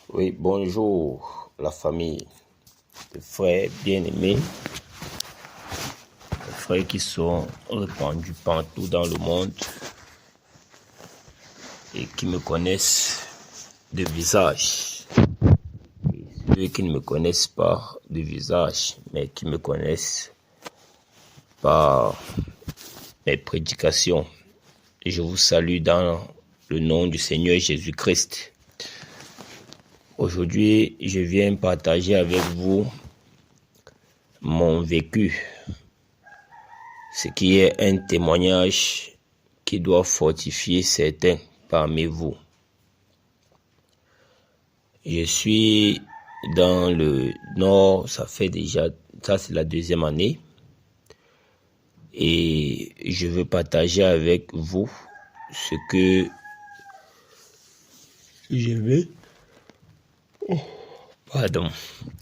Oui, bonjour la famille, les frères bien-aimés, les frères qui sont répandus partout dans le monde et qui me connaissent de visage. Et ceux qui ne me connaissent pas de visage, mais qui me connaissent par mes prédications. Et je vous salue dans le nom du Seigneur Jésus-Christ. Aujourd'hui, je viens partager avec vous mon vécu, ce qui est un témoignage qui doit fortifier certains parmi vous. Je suis dans le nord, c'est la 2e année, et je veux partager avec vous ce que je vis,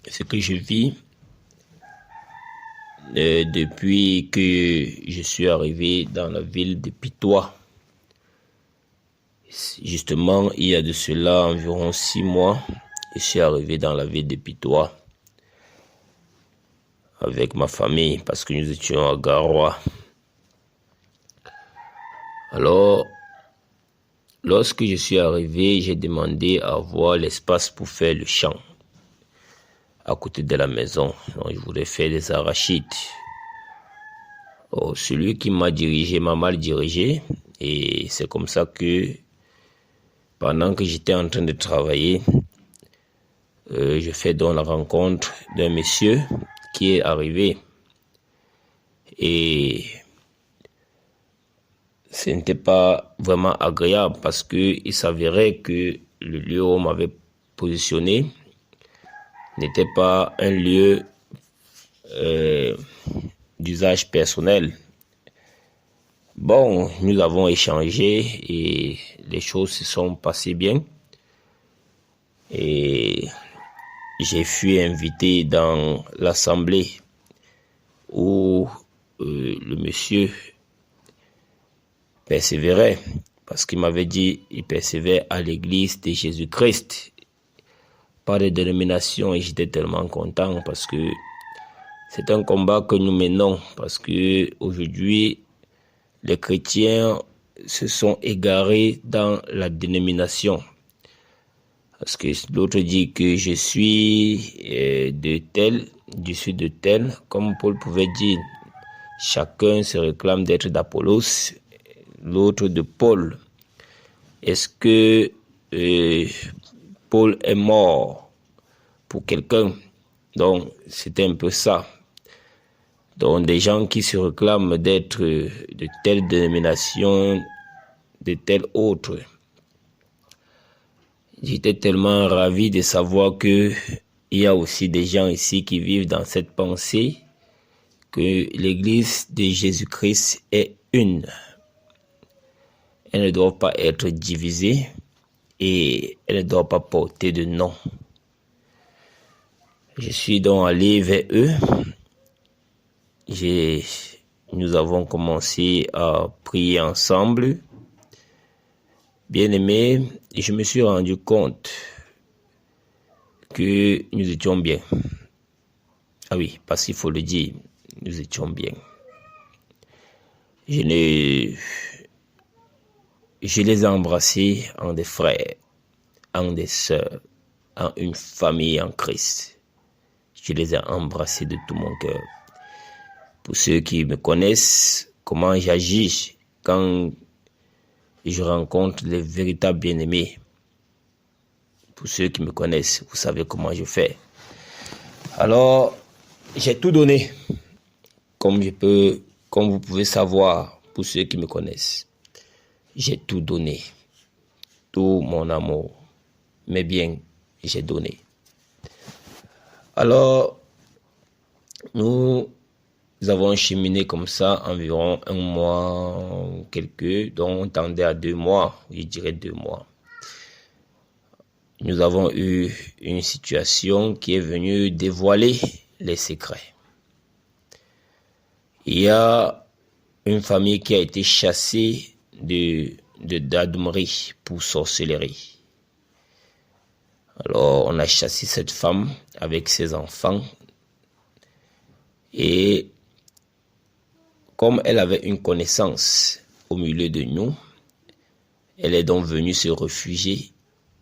ce que je vis depuis que je suis arrivé dans la ville de Pitois. Justement, il y a de cela environ 6 mois, je suis arrivé dans la ville de Pitois avec ma famille parce que nous étions à Garoua. Alors, lorsque je suis arrivé, j'ai demandé à avoir l'espace pour faire le champ à côté de la maison. Donc, je voulais faire des arachides. Oh, celui qui m'a dirigé m'a mal dirigé et c'est comme ça que pendant que j'étais en train de travailler, je fais donc la rencontre d'un monsieur qui est arrivé et ce n'était pas vraiment agréable parce que il s'avérait que le lieu où on m'avait positionné n'était pas un lieu d'usage personnel. Bon, nous avons échangé et les choses se sont passées bien. Et j'ai fui invité dans l'assemblée où le monsieur persévérait parce qu'il m'avait dit qu'il persévère à l'église de Jésus-Christ, pas de dénomination, et j'étais tellement content parce que c'est un combat que nous menons parce que aujourd'hui les chrétiens se sont égarés dans la dénomination. Parce que l'autre dit que je suis de tel, je suis de tel, comme Paul pouvait dire, chacun se réclame d'être d'Apollos, l'autre de Paul. Est-ce que Paul est mort pour quelqu'un? Donc, c'était un peu ça. Donc, des gens qui se réclament d'être de telle dénomination, de telle autre. J'étais tellement ravi de savoir que il y a aussi des gens ici qui vivent dans cette pensée que l'église de Jésus-Christ est une. Elle ne doit pas être divisée et elle ne doit pas porter de nom. Je suis donc allé vers eux. Nous avons commencé à prier ensemble. Bien-aimé, je me suis rendu compte que nous étions bien. Ah oui, parce qu'il faut le dire, nous étions bien. Je les ai embrassés en des frères, en des sœurs, en une famille en Christ. Je les ai embrassés de tout mon cœur. Pour ceux qui me connaissent, comment j'agis quand je rencontre les véritables bien-aimés. Pour ceux qui me connaissent, vous savez comment je fais. Alors, j'ai tout donné, comme vous pouvez savoir, pour ceux qui me connaissent. J'ai tout donné, tout mon amour, mes biens, j'ai donné. Alors, nous avons cheminé comme ça environ 1 mois, dont on tendait à 2 mois, je dirais 2 mois. Nous avons eu une situation qui est venue dévoiler les secrets. Il y a une famille qui a été chassée d'Adoumerie pour sorcellerie. Alors, on a chassé cette femme avec ses enfants. Et comme elle avait une connaissance au milieu de nous, elle est donc venue se réfugier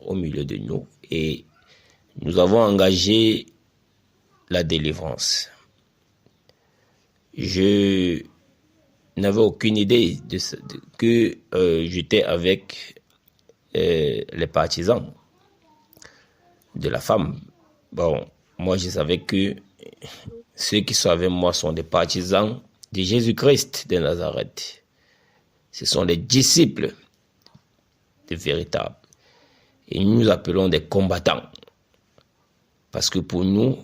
au milieu de nous. Et nous avons engagé la délivrance. Je n'avais aucune idée que j'étais avec les partisans de la femme. Bon, moi je savais que ceux qui sont avec moi sont des partisans de Jésus-Christ de Nazareth. Ce sont des disciples de véritables. Et nous nous appelons des combattants. Parce que pour nous,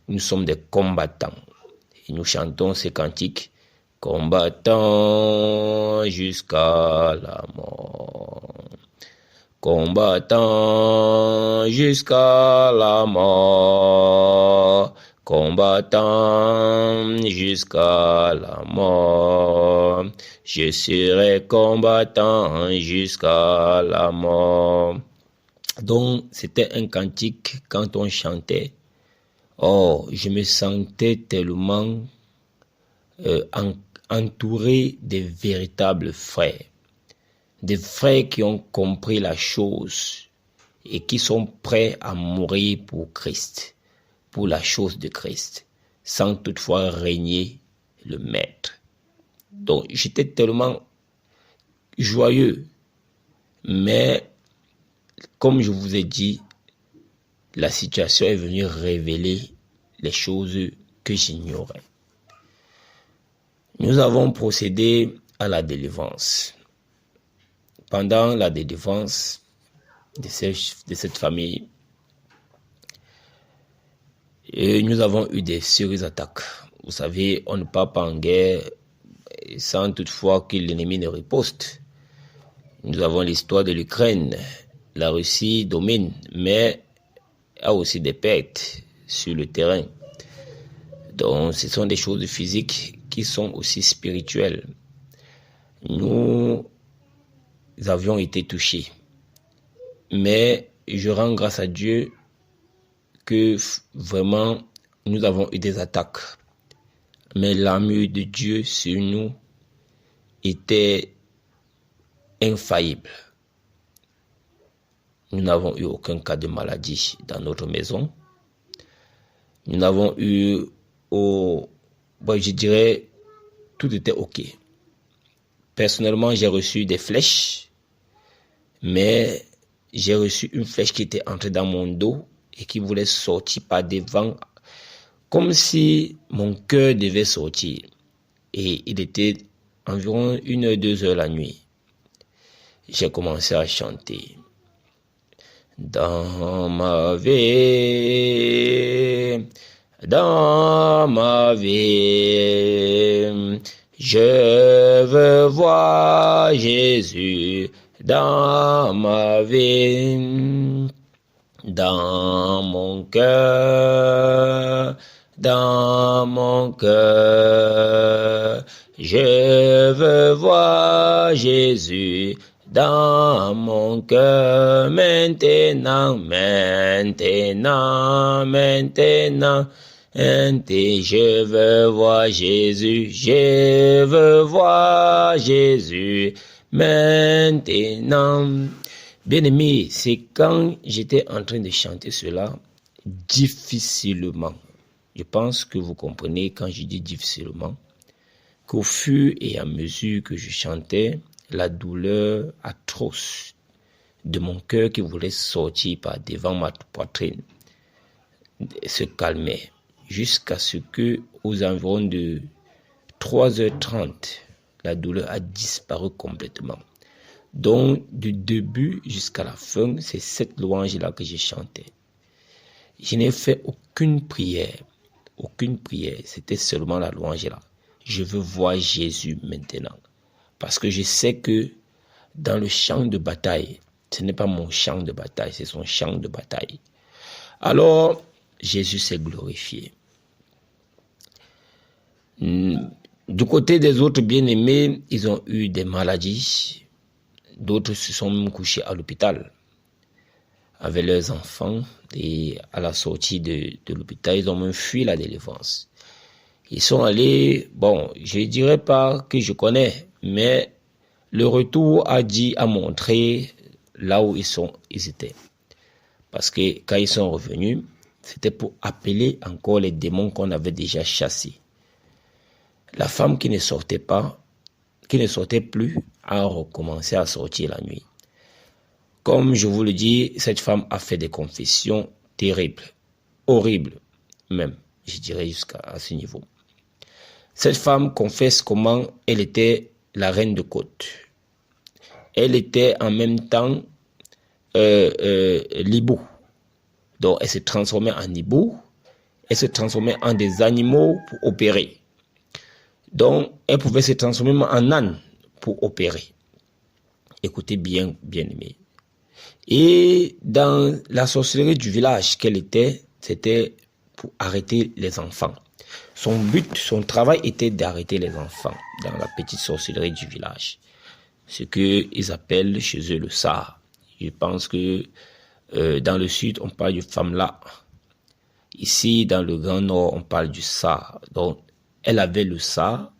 nous sommes des combattants. Et nous chantons ces cantiques. Combattant jusqu'à la mort. Combattant jusqu'à la mort. Combattant jusqu'à la mort. Je serai combattant jusqu'à la mort. Donc, c'était un cantique quand on chantait. Oh, je me sentais tellement entouré des véritables frères. Des frères qui ont compris la chose et qui sont prêts à mourir pour Christ, pour la chose de Christ, sans toutefois régner le maître. Donc, j'étais tellement joyeux, mais comme je vous ai dit, la situation est venue révéler les choses que j'ignorais. Nous avons procédé à la délivrance. Pendant la délivrance de cette famille, nous avons eu des sérieuses attaques. Vous savez, on ne part pas en guerre sans toutefois que l'ennemi ne riposte. Nous avons l'histoire de l'Ukraine. La Russie domine, mais a aussi des pertes sur le terrain. Donc, ce sont des choses physiques qui sont aussi spirituelles. Nous avions été touchés. Mais je rends grâce à Dieu que vraiment, nous avons eu des attaques. Mais l'armure de Dieu sur nous était infaillible. Nous n'avons eu aucun cas de maladie dans notre maison. Nous n'avons eu, je dirais, tout était OK. Personnellement, j'ai reçu des flèches, mais j'ai reçu une flèche qui était entrée dans mon dos et qui voulait sortir par devant, comme si mon cœur devait sortir. Et il était environ 1h, 2h la nuit. J'ai commencé à chanter. Dans ma vie, je veux voir Jésus dans ma vie, dans mon cœur, je veux voir Jésus dans mon cœur maintenant, je veux voir Jésus, je veux voir Jésus maintenant. Bien-aimé, c'est quand j'étais en train de chanter cela, difficilement. Je pense que vous comprenez quand je dis difficilement, qu'au fur et à mesure que je chantais, la douleur atroce de mon cœur qui voulait sortir par devant ma poitrine se calmait jusqu'à ce que, aux environs de 3h30, la douleur a disparu complètement. Donc, du début jusqu'à la fin, c'est cette louange-là que j'ai chantée. Je n'ai fait aucune prière, c'était seulement la louange-là. Je veux voir Jésus maintenant. Parce que je sais que dans le champ de bataille, ce n'est pas mon champ de bataille, c'est son champ de bataille. Alors, Jésus s'est glorifié. Du côté des autres bien-aimés, ils ont eu des maladies. D'autres se sont même couchés à l'hôpital. avec leurs enfants et à la sortie de l'hôpital, ils ont même fui la délivrance. Ils sont allés, bon, je dirais pas que je connais, mais le retour a montré là où ils étaient. Parce que quand ils sont revenus, c'était pour appeler encore les démons qu'on avait déjà chassés. La femme qui ne sortait plus, a recommencé à sortir la nuit. Comme je vous le dis, cette femme a fait des confessions terribles, horribles même, je dirais jusqu'à ce niveau. Cette femme confesse comment elle était la reine de côte. Elle était en même temps l'hibou. Donc elle se transformait en hibou, elle se transformait en des animaux pour opérer. Donc elle pouvait se transformer en âne pour opérer. Écoutez bien, bien aimé. Et dans la sorcellerie du village qu'elle était, c'était pour arrêter les enfants. Son but, son travail était d'arrêter les enfants dans la petite sorcellerie du village. Ce qu'ils appellent chez eux le sa. Je pense que dans le sud, on parle du famla. Ici, dans le Grand Nord, on parle du sa. Donc, elle avait le sa.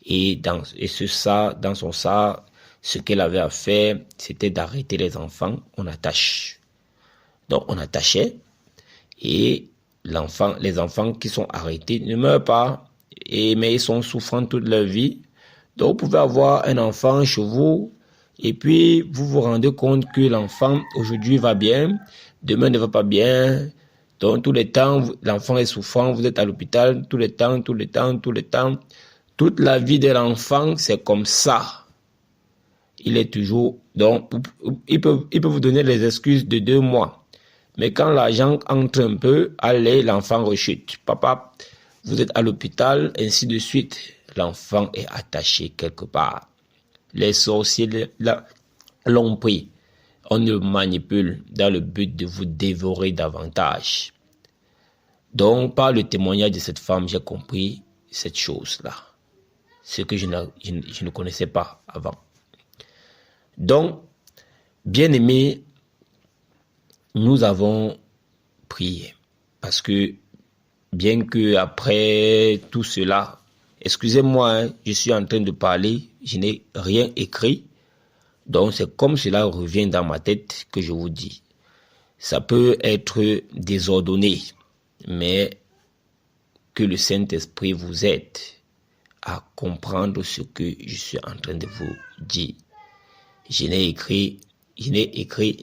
Et ce sa, dans son sa, ce qu'elle avait à faire, c'était d'arrêter les enfants. On attache. Donc, on attachait. Et les enfants qui sont arrêtés ne meurent pas, mais ils sont souffrants toute leur vie. Donc, vous pouvez avoir un enfant chez vous, et puis vous vous rendez compte que l'enfant aujourd'hui va bien, demain ne va pas bien. Donc, tout le temps, l'enfant est souffrant, vous êtes à l'hôpital, tout le temps. Toute la vie de l'enfant, c'est comme ça. Il est toujours... Donc, il peut vous donner les excuses de 2 mois. Mais quand l'argent entre un peu, allez, l'enfant rechute. Papa, vous êtes à l'hôpital, ainsi de suite. L'enfant est attaché quelque part. Les sorciers l'ont pris. On le manipule dans le but de vous dévorer davantage. Donc, par le témoignage de cette femme, j'ai compris cette chose-là. Ce que je ne connaissais pas avant. Donc, bien aimé, nous avons prié parce que bien que après tout cela, excusez-moi, hein, je suis en train de parler, je n'ai rien écrit, donc c'est comme cela revient dans ma tête que je vous dis. Ça peut être désordonné, mais que le Saint-Esprit vous aide à comprendre ce que je suis en train de vous dire. Je n'ai écrit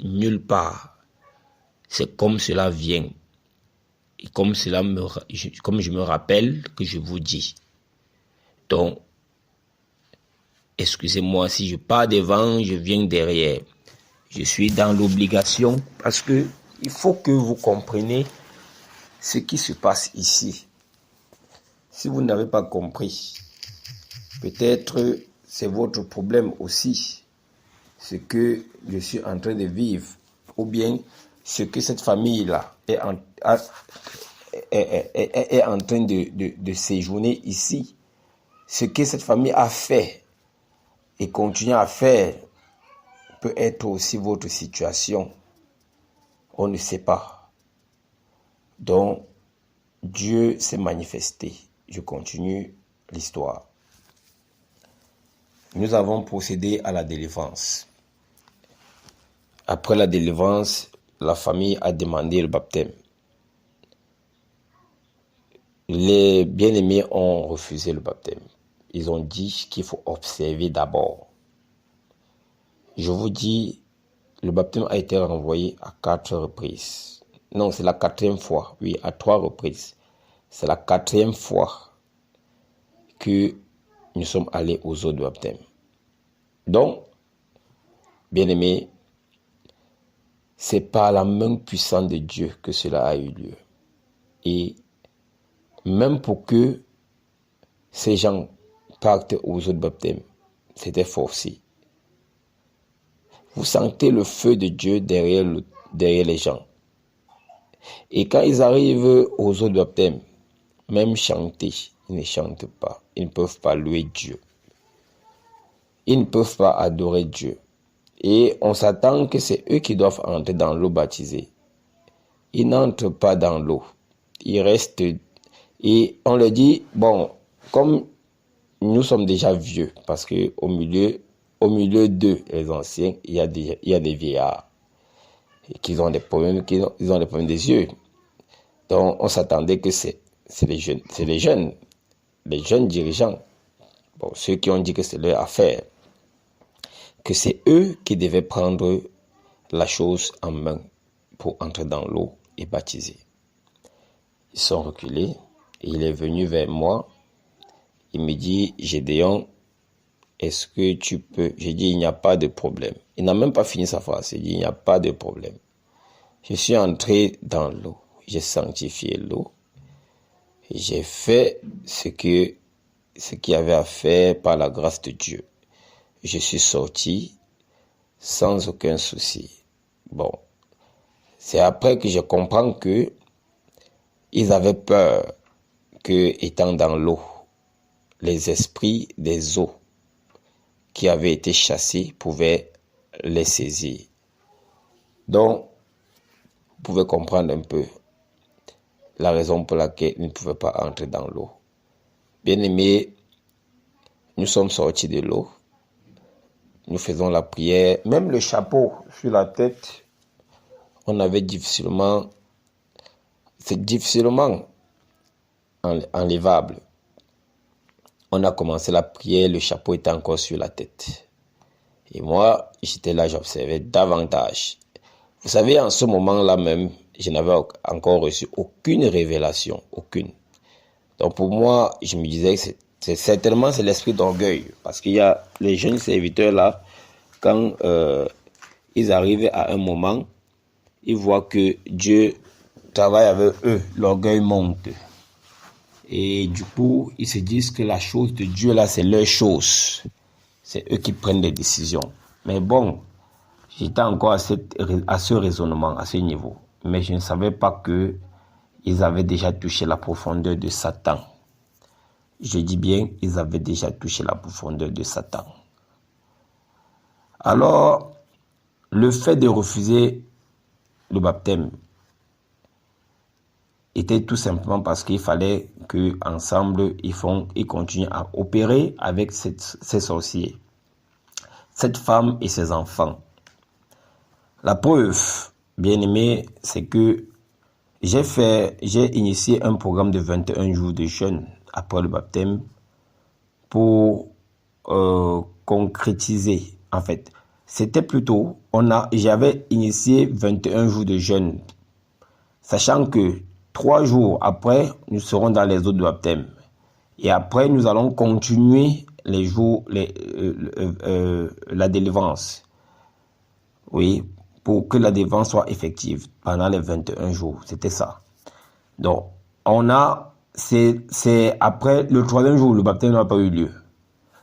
nulle part. C'est comme cela vient. Et comme je me rappelle que je vous dis. Donc, excusez-moi si je pars devant, je viens derrière. Je suis dans l'obligation parce que il faut que vous compreniez ce qui se passe ici. Si vous n'avez pas compris, peut-être c'est votre problème aussi. Ce que je suis en train de vivre. Ou bien ce que cette famille-là est en train de séjourner ici. Ce que cette famille a fait et continue à faire peut être aussi votre situation. On ne sait pas. Donc, Dieu s'est manifesté. Je continue l'histoire. Nous avons procédé à la délivrance. Après la délivrance, la famille a demandé le baptême. Les bien-aimés ont refusé le baptême. Ils ont dit qu'il faut observer d'abord. Je vous dis, le baptême a été renvoyé à 4 reprises. Non, c'est la 4e fois. Oui, à 3 reprises. C'est la 4e fois que nous sommes allés aux eaux de baptême. Donc, bien-aimés, c'est par la main puissante de Dieu que cela a eu lieu. Et même pour que ces gens partent aux eaux de baptême, c'était forcé. Vous sentez le feu de Dieu derrière les gens. Et quand ils arrivent aux eaux de baptême, même chanter, ils ne chantent pas. Ils ne peuvent pas louer Dieu. Ils ne peuvent pas adorer Dieu. Et on s'attend que c'est eux qui doivent entrer dans l'eau baptisée. Ils n'entrent pas dans l'eau. Ils restent. Et on leur dit, bon, comme nous sommes déjà vieux, parce qu'au milieu d'eux, les anciens, il y a des vieillards. Et qu'ils ont des problèmes, ils ont des problèmes des yeux. Donc, on s'attendait que c'est les jeunes dirigeants, bon, ceux qui ont dit que c'est leur affaire, que c'est eux qui devaient prendre la chose en main pour entrer dans l'eau et baptiser. Ils sont reculés et il est venu vers moi. Il me dit, Gédéon, est-ce que tu peux? J'ai dit, il n'y a pas de problème. Il n'a même pas fini sa phrase. Il dit, il n'y a pas de problème. Je suis entré dans l'eau. J'ai sanctifié l'eau. J'ai fait ce qu'il y avait à faire par la grâce de Dieu. Je suis sorti sans aucun souci. Bon, c'est après que je comprends que ils avaient peur que, étant dans l'eau, les esprits des eaux qui avaient été chassés pouvaient les saisir. Donc, vous pouvez comprendre un peu la raison pour laquelle ils ne pouvaient pas entrer dans l'eau. Bien aimés, nous sommes sortis de l'eau. Nous faisons la prière. Même le chapeau sur la tête, on avait difficilement enlevable. On a commencé la prière, le chapeau était encore sur la tête. Et moi, j'étais là, j'observais davantage. Vous savez, en ce moment-là même, je n'avais encore reçu aucune révélation, aucune. Donc pour moi, je me disais que certainement c'est l'esprit d'orgueil. Parce qu'il y a les jeunes serviteurs là, quand ils arrivent à un moment, ils voient que Dieu travaille avec eux, l'orgueil monte. Et du coup, ils se disent que la chose de Dieu là, c'est leur chose. C'est eux qui prennent les décisions. Mais bon, j'étais encore à ce raisonnement, à ce niveau. Mais je ne savais pas qu'ils avaient déjà touché la profondeur de Satan. Je dis bien, ils avaient déjà touché la profondeur de Satan. Alors, le fait de refuser le baptême était tout simplement parce qu'il fallait qu'ensemble, ils continuent à opérer avec ces sorciers, cette femme et ses enfants. La preuve, bien aimé, c'est que j'ai initié un programme de 21 jours de jeûne après le baptême pour concrétiser. En fait, c'était plutôt, j'avais initié 21 jours de jeûne, sachant que 3 jours après, nous serons dans les eaux de baptême. Et après, nous allons continuer les jours, la délivrance. Oui, pour que la délivrance soit effective pendant les 21 jours. C'était ça. Donc, c'est après le 3e jour, le baptême n'a pas eu lieu.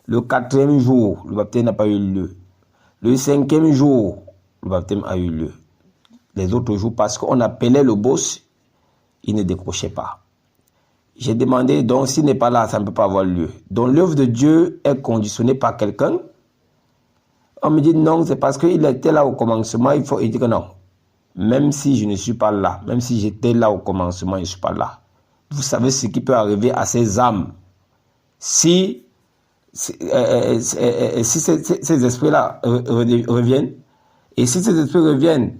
Le 4e jour, le baptême n'a pas eu lieu. Le 5e jour, le baptême a eu lieu. Les autres jours, parce qu'on appelait le boss, il ne décrochait pas. J'ai demandé, donc s'il n'est pas là, ça ne peut pas avoir lieu. Donc l'œuvre de Dieu est conditionnée par quelqu'un. On me dit non, c'est parce qu'il était là au commencement, il dit que non. Même si je ne suis pas là, même si j'étais là au commencement, je ne suis pas là. Vous savez ce qui peut arriver à ces âmes si ces esprits-là reviennent. Et si ces esprits reviennent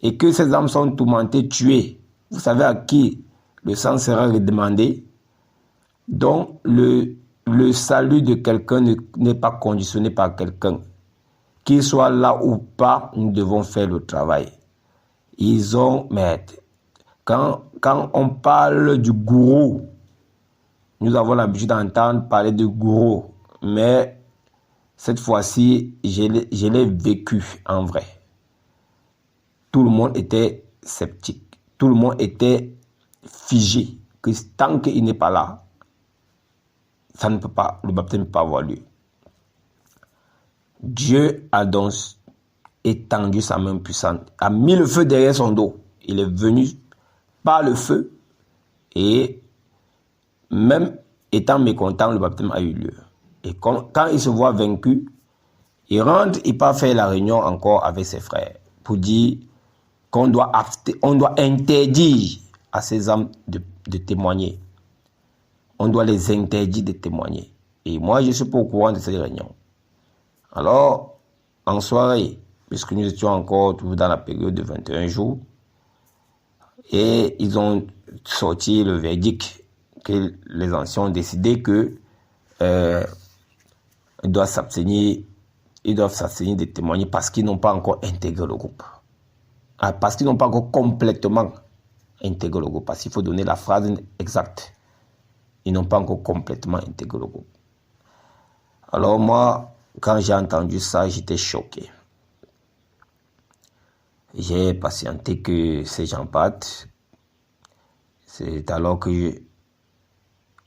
et que ces âmes sont tourmentées, tuées, vous savez à qui le sang sera redemandé. Donc, le salut de quelqu'un n'est pas conditionné par quelqu'un. Qu'il soit là ou pas, nous devons faire le travail. Quand on parle du gourou, nous avons l'habitude d'entendre parler de gourou, mais cette fois-ci, je l'ai vécu en vrai. Tout le monde était sceptique. Tout le monde était figé. Que tant qu'il n'est pas là, ça ne peut pas, le baptême ne peut pas avoir lieu. Dieu a donc étendu sa main puissante, a mis le feu derrière son dos. Il est venu par le feu et même étant mécontent, le baptême a eu lieu. Et quand il se voit vaincu, Il rentre, il part faire la réunion encore avec ses frères pour dire qu'on doit interdire à ces hommes de témoigner. On doit les interdire de témoigner. Et moi, je suis pas au courant de cette réunion. Alors, en soirée, puisque nous étions encore toujours dans la période de 21 jours, et ils ont sorti le verdict que les anciens ont décidé que ils doivent s'abstenir de témoigner parce qu'ils n'ont pas encore intégré le groupe. Parce qu'ils n'ont pas encore complètement intégré le groupe. Parce qu'il faut donner la phrase exacte. Ils n'ont pas encore complètement intégré le groupe. Alors moi, quand j'ai entendu ça, j'étais choqué. J'ai patienté que ces gens partent. C'est alors que,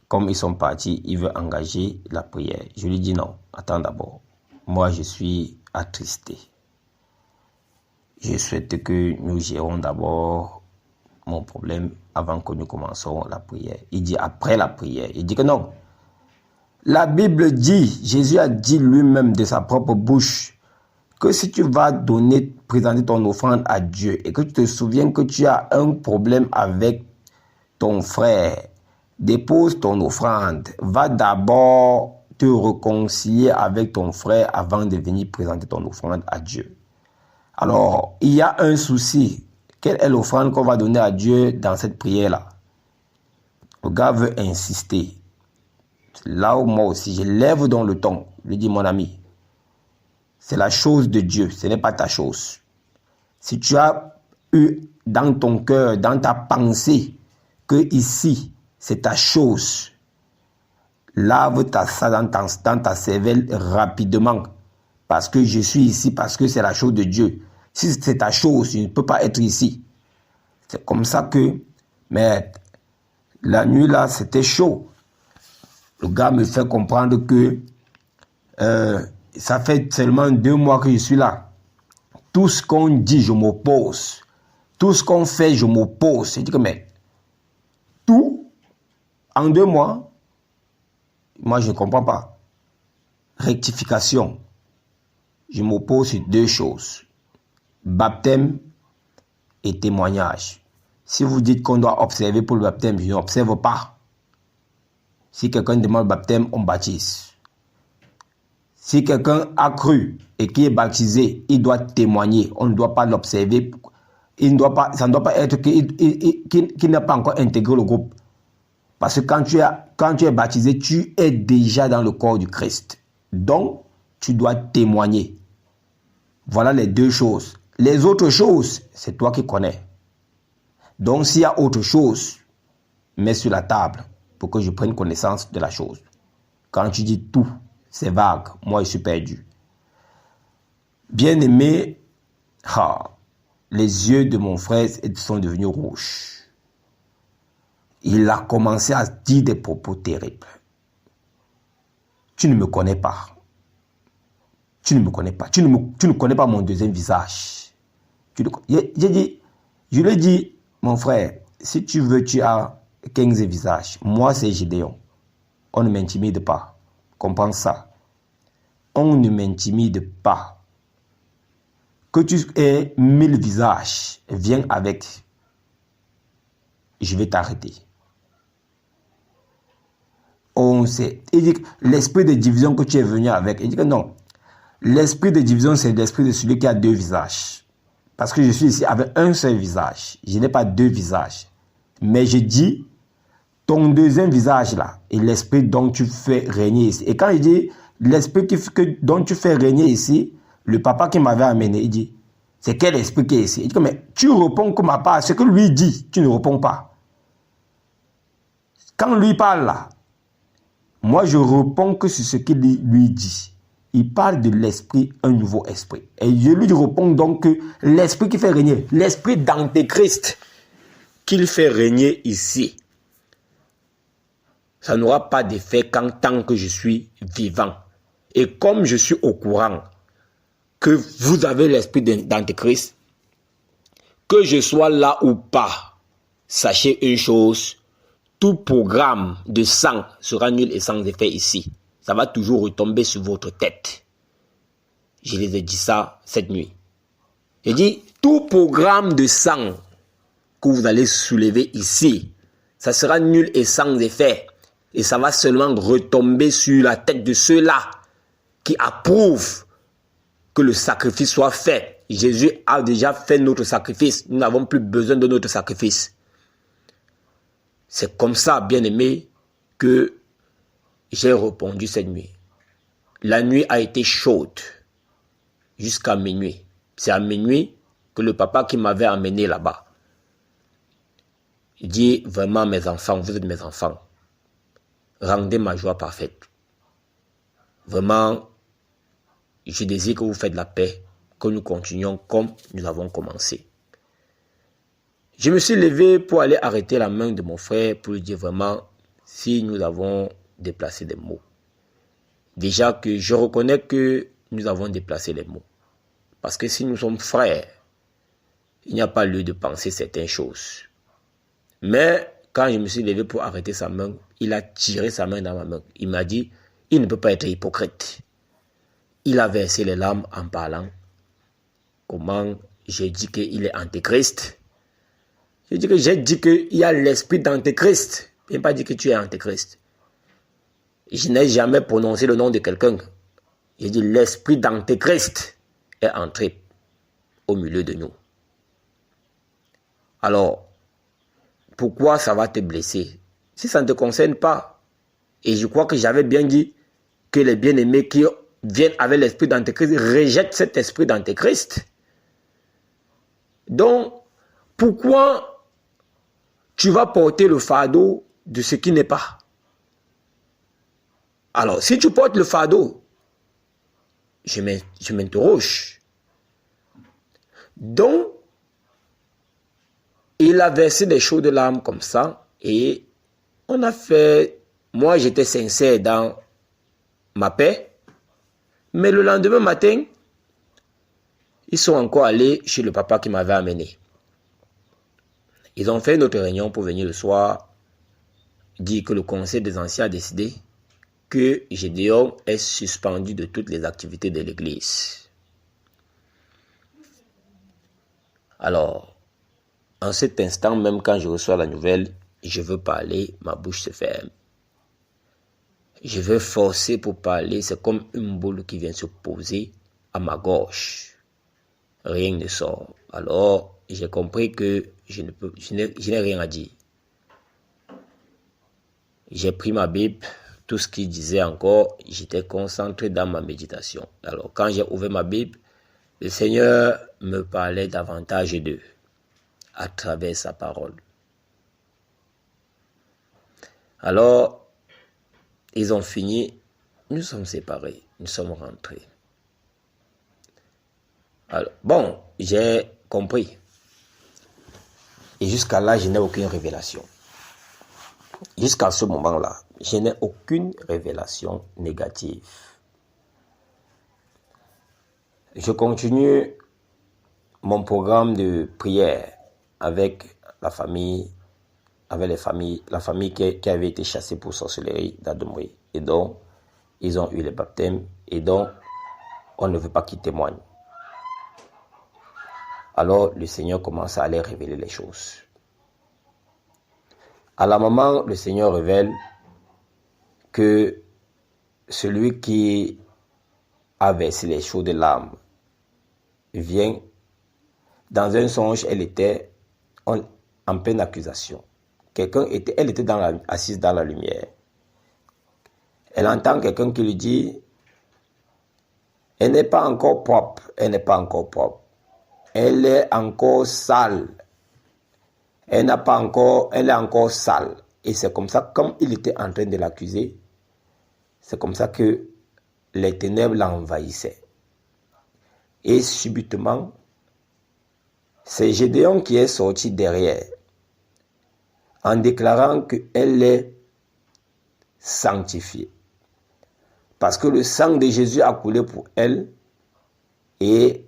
comme ils sont partis, ils veulent engager la prière. Je lui dis non, attends d'abord. Moi, je suis attristé. Je souhaite que nous gérons d'abord mon problème avant que nous commençons la prière. Il dit après la prière. Il dit que non. La Bible dit, Jésus a dit lui-même de sa propre bouche, que si tu vas présenter ton offrande à Dieu et que tu te souviens que tu as un problème avec ton frère, dépose ton offrande. Va d'abord te réconcilier avec ton frère avant de venir présenter ton offrande à Dieu. Alors, il y a un souci. Quelle est l'offrande qu'on va donner à Dieu dans cette prière-là? Le gars veut insister. Là où moi aussi, je lève dans le ton. Je lui dis, mon ami, c'est la chose de Dieu, ce n'est pas ta chose. Si tu as eu dans ton cœur, dans ta pensée, que ici, c'est ta chose, lave ça dans ta cervelle rapidement. Parce que je suis ici, parce que c'est la chose de Dieu. Si c'est ta chose, tu ne peux pas être ici. C'est comme ça que, mais la nuit là, c'était chaud. Le gars me fait comprendre que ça fait seulement 2 mois que je suis là. Tout ce qu'on dit, je m'oppose. Tout ce qu'on fait, je m'oppose. Je dis que, mais tout, en 2 mois, moi je ne comprends pas. Rectification. Je m'oppose sur 2 choses. Baptême et témoignage. Si vous dites qu'on doit observer pour le baptême, je n'observe pas. Si quelqu'un demande le baptême, on baptise. Si quelqu'un a cru et qui est baptisé, il doit témoigner. On ne doit pas l'observer. Ça ne doit pas être qu'il n'a pas encore intégré le groupe. Parce que quand tu es baptisé, tu es déjà dans le corps du Christ. Donc, tu dois témoigner. Voilà les 2 choses. Les autres choses, c'est toi qui connais. Donc, s'il y a autre chose, mets sur la table pour que je prenne connaissance de la chose. Quand tu dis tout, c'est vague. Moi, je suis perdu. Bien-aimé, les yeux de mon frère sont devenus rouges. Il a commencé à dire des propos terribles. Tu ne me connais pas. Tu ne me connais pas. Tu ne connais pas mon deuxième visage. Je lui ai dit, mon frère, si tu veux, tu as 15 visages. Moi, c'est Gédéon. On ne m'intimide pas. Comprends ça. On ne m'intimide pas. Que tu aies 1000 visages, viens avec. Je vais t'arrêter. On sait. Il dit que l'esprit de division que tu es venu avec, il dit que non. L'esprit de division, c'est l'esprit de celui qui a 2 visages. Parce que je suis ici avec un seul visage. Je n'ai pas 2 visages. Mais je dis, ton deuxième visage là, est l'esprit dont tu fais régner ici. Et quand il dit, l'esprit dont tu fais régner ici, le papa qui m'avait amené, il dit, c'est quel esprit qui est ici? Il dit, mais tu réponds comme à part, ce que lui dit, tu ne réponds pas. Quand lui parle là, moi je réponds que c'est ce qu'il lui dit. Il parle de l'esprit, un nouveau esprit. Et je lui réponds donc que l'esprit qui fait régner, l'esprit d'Antéchrist qu'il fait régner ici, ça n'aura pas d'effet tant que je suis vivant. Et comme je suis au courant que vous avez l'esprit d'Antéchrist, que je sois là ou pas, sachez une chose, tout programme de sang sera nul et sans effet ici. Ça va toujours retomber sur votre tête. Je les ai dit ça cette nuit. J'ai dit, tout programme de sang que vous allez soulever ici, ça sera nul et sans effet. Et ça va seulement retomber sur la tête de ceux-là qui approuvent que le sacrifice soit fait. Jésus a déjà fait notre sacrifice. Nous n'avons plus besoin de notre sacrifice. C'est comme ça, bien-aimé, que j'ai répondu cette nuit. La nuit a été chaude jusqu'à minuit. C'est à minuit que le papa qui m'avait amené là-bas, il dit vraiment, mes enfants, vous êtes mes enfants. Rendez ma joie parfaite. Vraiment, je désire que vous faites la paix, que nous continuions comme nous avons commencé. Je me suis levé pour aller arrêter la main de mon frère pour lui dire vraiment si nous avons déplacé des mots. Déjà que je reconnais que nous avons déplacé les mots. Parce que si nous sommes frères, il n'y a pas lieu de penser certaines choses. Mais quand je me suis levé pour arrêter sa main, il a tiré sa main dans ma main. Il m'a dit, il ne peut pas être hypocrite. Il a versé les larmes en parlant. Comment j'ai dit qu'il est antéchrist. J'ai dit qu'il y a l'esprit d'antéchrist. Je n'ai pas dit que tu es antéchrist. Je n'ai jamais prononcé le nom de quelqu'un. J'ai dit l'esprit d'antéchrist est entré au milieu de nous. Alors, pourquoi ça va te blesser? Si ça ne te concerne pas, et je crois que j'avais bien dit que les bien-aimés qui viennent avec l'esprit d'antéchrist rejettent cet esprit d'antéchrist. Donc, pourquoi tu vas porter le fardeau de ce qui n'est pas? Alors, si tu portes le fardeau, je m'interroge. Donc, il a versé des chaudes larmes comme ça et on a fait... Moi, j'étais sincère dans ma paix. Mais le lendemain matin, ils sont encore allés chez le papa qui m'avait amené. Ils ont fait notre réunion pour venir le soir dire que le conseil des anciens a décidé que Gédéon est suspendu de toutes les activités de l'église. Alors, en cet instant, même quand je reçois la nouvelle, je veux parler, ma bouche se ferme. Je veux forcer pour parler, c'est comme une boule qui vient se poser à ma gorge. Rien ne sort. Alors, j'ai compris que je n'ai rien à dire. J'ai pris ma Bible, tout ce qu'il disait encore, j'étais concentré dans ma méditation. Alors, quand j'ai ouvert ma Bible, le Seigneur me parlait davantage d'eux à travers sa parole. Alors, ils ont fini, nous sommes séparés, nous sommes rentrés. Alors, bon, j'ai compris. Et jusqu'à là, je n'ai aucune révélation. Jusqu'à ce moment-là, je n'ai aucune révélation négative. Je continue mon programme de prière avec la famille, la famille qui avait été chassée pour sorcellerie d'Adomri. Et donc, ils ont eu le baptême et donc, on ne veut pas qu'ils témoignent. Alors, le Seigneur commence à aller révéler les choses. À la moment, le Seigneur révèle que celui qui a versé les chaudes larmes vient. Dans un songe, elle était en pleine accusation. Elle était assise dans la lumière. Elle entend quelqu'un qui lui dit, elle n'est pas encore propre, elle n'est pas encore propre. Elle est encore sale. Elle est encore sale. Et c'est comme ça, comme il était en train de l'accuser, c'est comme ça que les ténèbres l'envahissaient. Et subitement, c'est Gédéon qui est sorti derrière, en déclarant qu'elle est sanctifiée. Parce que le sang de Jésus a coulé pour elle et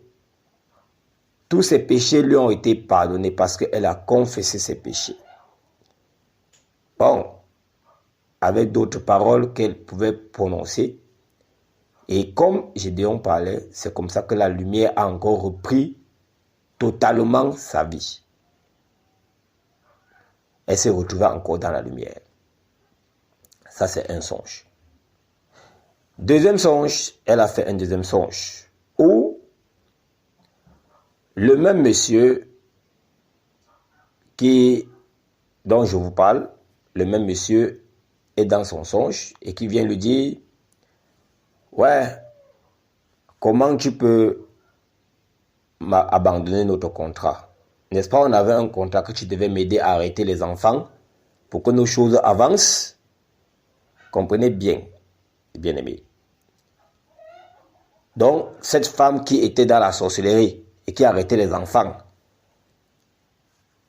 tous ses péchés lui ont été pardonnés parce qu'elle a confessé ses péchés. Bon, avec d'autres paroles qu'elle pouvait prononcer, Et comme Gédéon parlait, c'est comme ça que la lumière a encore repris totalement sa vie. Elle s'est retrouvée encore dans la lumière. Ça, c'est un songe. Deuxième songe, elle a fait un deuxième songe où le même monsieur dont je vous parle, le même monsieur est dans son songe et qui vient lui dire, ouais, comment tu peux abandonner notre contrat? N'est-ce pas, on avait un contrat que tu devais m'aider à arrêter les enfants pour que nos choses avancent? Comprenez bien, bien aimé. Donc, cette femme qui était dans la sorcellerie et qui arrêtait les enfants,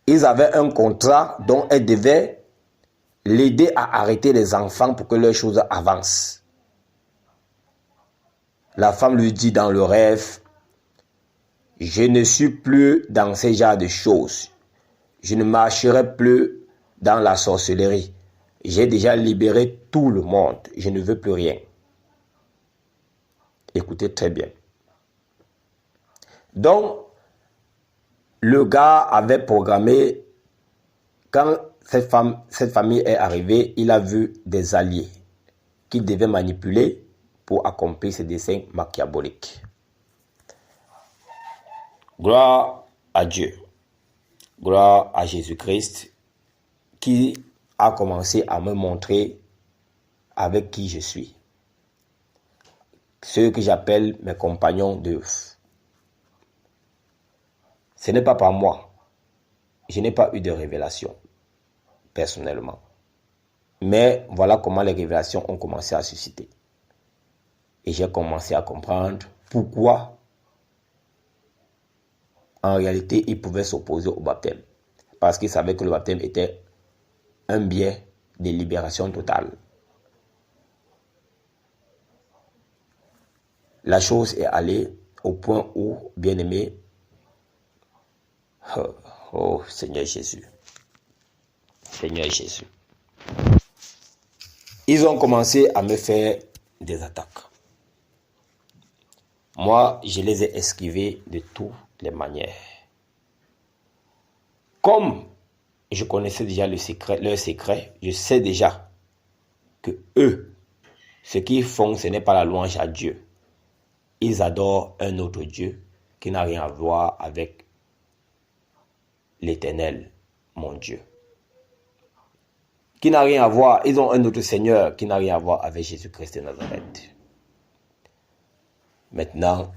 ils avaient un contrat dont elle devait l'aider à arrêter les enfants pour que leurs choses avancent. La femme lui dit dans le rêve, je ne suis plus dans ce genre de choses. Je ne marcherai plus dans la sorcellerie. J'ai déjà libéré tout le monde. Je ne veux plus rien. Écoutez très bien. Donc, le gars avait programmé, quand cette famille est arrivée, il a vu des alliés qu'il devait manipuler pour accomplir ses desseins machiavéliques. Gloire à Dieu. Gloire à Jésus-Christ qui a commencé à me montrer avec qui je suis. Ceux que j'appelle mes compagnons d'œuvre. Ce n'est pas par moi. Je n'ai pas eu de révélation, personnellement. Mais voilà comment les révélations ont commencé à susciter. Et j'ai commencé à comprendre pourquoi, en réalité, ils pouvaient s'opposer au baptême. Parce qu'ils savaient que le baptême était un bien de libération totale. La chose est allée au point où, bien aimé, oh Seigneur Jésus, Seigneur Jésus, ils ont commencé à me faire des attaques. Moi, je les ai esquivés de toutes les manières. Comme je connaissais déjà leur secret, je sais déjà que eux, ce qu'ils font, ce n'est pas la louange à Dieu. Ils adorent un autre Dieu qui n'a rien à voir avec l'Éternel, mon Dieu. Qui n'a rien à voir, ils ont un autre Seigneur qui n'a rien à voir avec Jésus-Christ de Nazareth. Maintenant,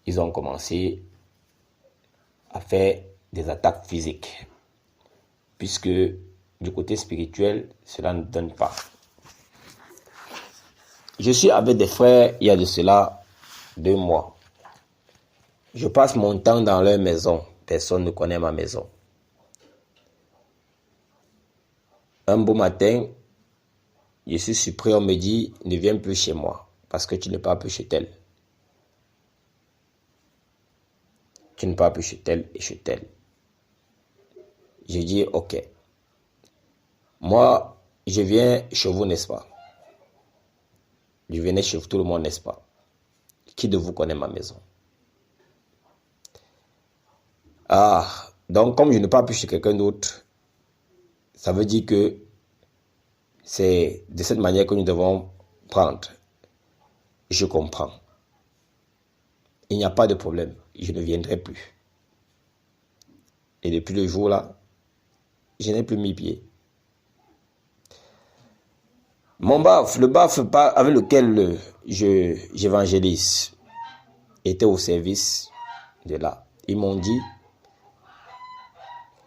ils ont commencé à faire des attaques physiques. Puisque du côté spirituel, cela ne donne pas. Je suis avec des frères, il y a de cela 2 mois. Je passe mon temps dans leur maison. Personne ne connaît ma maison. Un beau matin, je suis surpris, on me dit, ne viens plus chez moi, parce que tu ne pars plus chez tel. Tu ne pars plus chez tel et chez tel. Je dis, ok. Moi, je viens chez vous, n'est-ce pas? Je venais chez tout le monde, n'est-ce pas? Qui de vous connaît ma maison? Ah, donc comme je ne pars plus chez quelqu'un d'autre, ça veut dire que c'est de cette manière que nous devons prendre. Je comprends. Il n'y a pas de problème. Je ne viendrai plus. Et depuis le jour-là, je n'ai plus mis pied. Mon baf, le baf avec lequel j'évangélise, était au service de là. Ils m'ont dit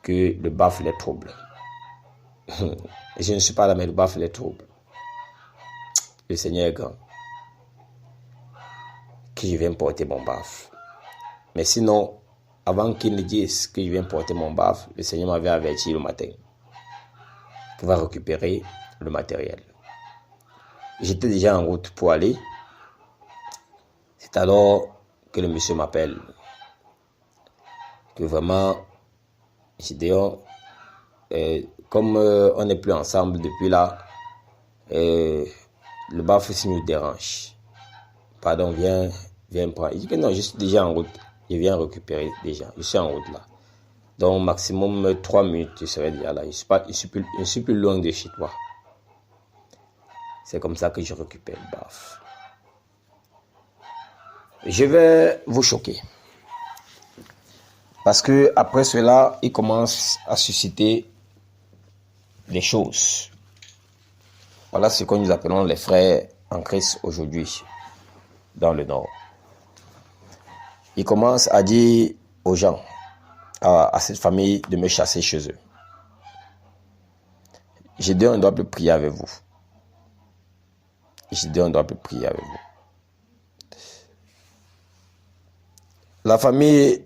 que le baf les trouble. Je ne suis pas là, mais le baf les trouble. Le Seigneur est grand. Que je viens porter mon baf. Mais sinon, avant qu'il ne dise que je viens porter mon baf, le Seigneur m'avait averti le matin pour récupérer le matériel. J'étais déjà en route pour aller. C'est alors que le monsieur m'appelle. Que vraiment, Gédéon, comme on n'est plus ensemble depuis là, le baf aussi nous dérange. pardon, viens prendre. Il dit que non, je suis déjà en route. Je viens récupérer déjà. Je suis en route là. Donc, maximum 3 minutes, je serai déjà là. Je suis plus loin de chez toi. C'est comme ça que je récupère. Baf. Je vais vous choquer. Parce que après cela, il commence à susciter des choses. Voilà ce que nous appelons les frères en Christ aujourd'hui, dans le Nord. Il commence à dire aux gens, à cette famille, de me chasser chez eux. J'ai dit, on doit plus prier avec vous. J'ai dit, on doit plus prier avec vous. La famille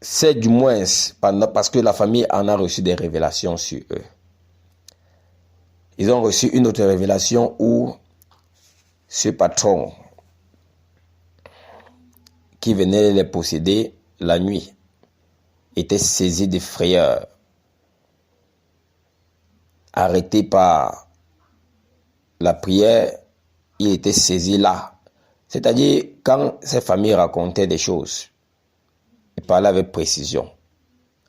sait du moins, parce que la famille en a reçu des révélations sur eux. Ils ont reçu une autre révélation où ce patron qui venait les posséder la nuit était saisi de frayeur, arrêté par la prière, il était saisi là. C'est-à-dire, quand ces familles racontaient des choses, ils parlaient avec précision,